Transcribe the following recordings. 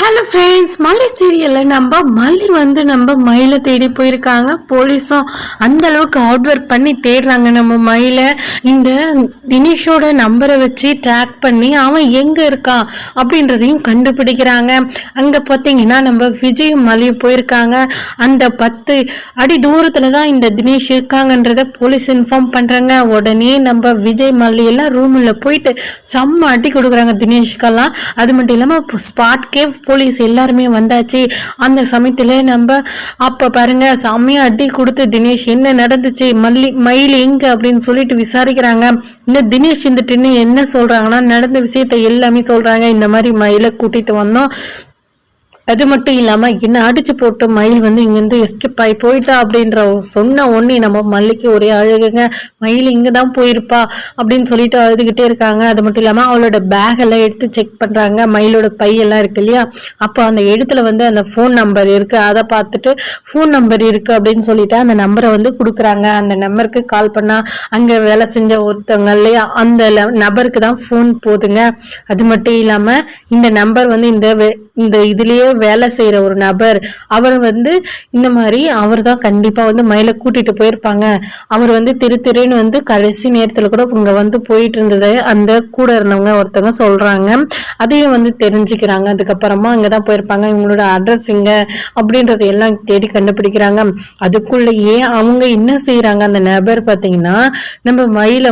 Hello friends, மல்லி சீரியல்ல நம்ம மயிலை தேடி போயிருக்காங்க. போலீஸும் அந்த அளவுக்கு ஹார்ட் ஒர்க் பண்ணி தேடுறாங்க நம்ம மயிலை. இந்த தினேஷோட நம்பரை வச்சு ட்ராக் பண்ணி அவன் எங்க இருக்கான் அப்படின்றதையும் கண்டுபிடிக்கிறாங்க. அங்க பார்த்தீங்கன்னா நம்ம விஜயும் மல்லியும் போயிருக்காங்க. அந்த 10 அடி தூரத்துல தான் இந்த தினேஷ் இருக்காங்கன்றத போலீஸ் இன்ஃபார்ம் பண்றாங்க. உடனே நம்ம விஜய் மல்லி எல்லாம் ரூம்ல போயிட்டு செம்ம அடி கொடுக்குறாங்க தினேஷ்கெல்லாம். அது மட்டும் இல்லாம ஸ்பாட்கே போலீஸ் எல்லாருமே வந்தாச்சு. அந்த சமயத்துல நம்ம அப்ப பாருங்க செம்மையா அடி கொடுத்து தினேஷ் என்ன நடந்துச்சு, மயில் எங்க அப்படின்னு சொல்லிட்டு விசாரிக்கிறாங்க. இன்னும் தினேஷ் இருந்துட்டு என்ன சொல்றாங்கன்னா நடந்த விஷயத்த எல்லாமே சொல்றாங்க. இந்த மாதிரி மயிலை கூட்டிட்டு வந்தோம், அது மட்டும் இல்லாம என்ன அடிச்சு போட்டு மயில் இங்கிருந்து எஸ்கேப் ஆகி போயிட்டா அப்படின்ற சொன்ன உடனே நம்ம மல்லிக்கு ஒரே அழுகுங்க. மயில் இங்கதான் போயிருப்பா அப்படின்னு சொல்லிட்டு அழுதுகிட்டே இருக்காங்க. அது மட்டும் இல்லாம அவளோட பேக் எல்லாம் எடுத்து செக் பண்றாங்க. மயிலோட பையெல்லாம் இருக்கு இல்லையா, அப்போ அந்த இடத்துல அந்த ஃபோன் நம்பர் இருக்கு. அதை பார்த்துட்டு ஃபோன் நம்பர் இருக்கு அப்படின்னு சொல்லிட்டு அந்த நம்பரை கொடுக்குறாங்க. அந்த நம்பருக்கு கால் பண்ணா அங்க வேலை செஞ்ச ஒருத்தவங்க இல்லையா, அந்த நபருக்கு தான் ஃபோன் போதுங்க. அது மட்டும் இல்லாம இந்த நம்பர் இந்த இதுலயே வேலை செய்யற ஒரு நபர், அவர் இந்த மாதிரி அவர் தான் கண்டிப்பா மயிலை கூட்டிட்டு போயிருப்பாங்க. அவர் திருன்னு கடைசி நேரத்துல கூட இங்க போயிட்டு இருந்தது அந்த கூட இருந்தவங்க ஒருத்தவங்க சொல்றாங்க. அதையும் தெரிஞ்சுக்கிறாங்க. அதுக்கப்புறமா அங்கதான் போயிருப்பாங்க. இவங்களோட அட்ரஸ் இங்க அப்படின்றது எல்லாம் தேடி கண்டுபிடிக்கிறாங்க. அதுக்குள்ளேயே அவங்க என்ன செய்யறாங்க, அந்த நபர் பாத்தீங்கன்னா நம்ம மயிலை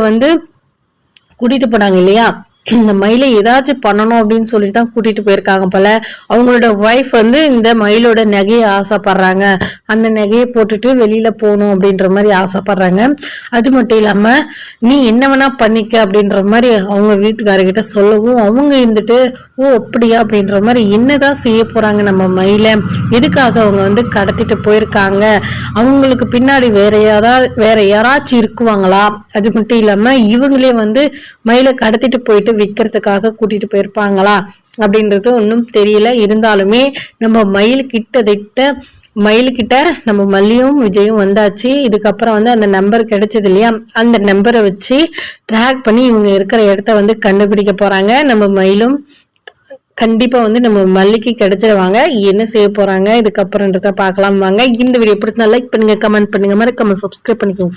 கூட்டிட்டு போனாங்க இல்லையா, இந்த மயிலை ஏதாச்சும் பண்ணணும் அப்படின்னு சொல்லிட்டு தான் கூட்டிட்டு போயிருக்காங்க போல. அவங்களோட ஒய்ஃப் இந்த மயிலோட நகையை ஆசைப்படுறாங்க. அந்த நகையை போட்டுட்டு வெளியில போகணும் அப்படின்ற மாதிரி ஆசைப்படுறாங்க. அது மட்டும் இல்லாம நீ என்ன வேணா பண்ணிக்க அப்படின்ற மாதிரி அவங்க வீட்டுக்காரர்கிட்ட சொல்லவும் அவங்க ஓ அப்படியா அப்படின்ற மாதிரி என்னதான் செய்ய போறாங்க நம்ம மயிலை, எதுக்காக அவங்க கடத்திட்டு போயிருக்காங்க, அவங்களுக்கு பின்னாடி வேற யாராச்சும் இருக்குவாங்களா, அது மட்டும் இல்லாம இவங்களே மயிலை கடத்திட்டு போயிட்டு விற்கிறதுக்காக கூட்டிட்டு போயிருப்பாங்களா அப்படின்றது ஒன்றும் தெரியல. இருந்தாலுமே நம்ம மயிலுக்கிட்ட நம்ம மல்லியும் விஜயும் வந்தாச்சு. இதுக்கப்புறம் அந்த நம்பர் கிடைச்சது இல்லையா, அந்த நம்பரை வச்சு ட்ராக் பண்ணி இவங்க இருக்கிற இடத்த கண்டுபிடிக்க போறாங்க. நம்ம மயிலும் கண்டிப்பா நம்ம மல்லிக்கு கிடைச்சிருவாங்க. என்ன செய்ய போறாங்க இதுக்கப்புறம்ன்றத பார்க்கலாம் வாங்க. இந்த வீடியோ பிடிச்சா லைக் பண்ணுங்க, கமெண்ட் பண்ணுங்க, மறக்காம சப்ஸ்கிரைப் பண்ணிக்கோங்க.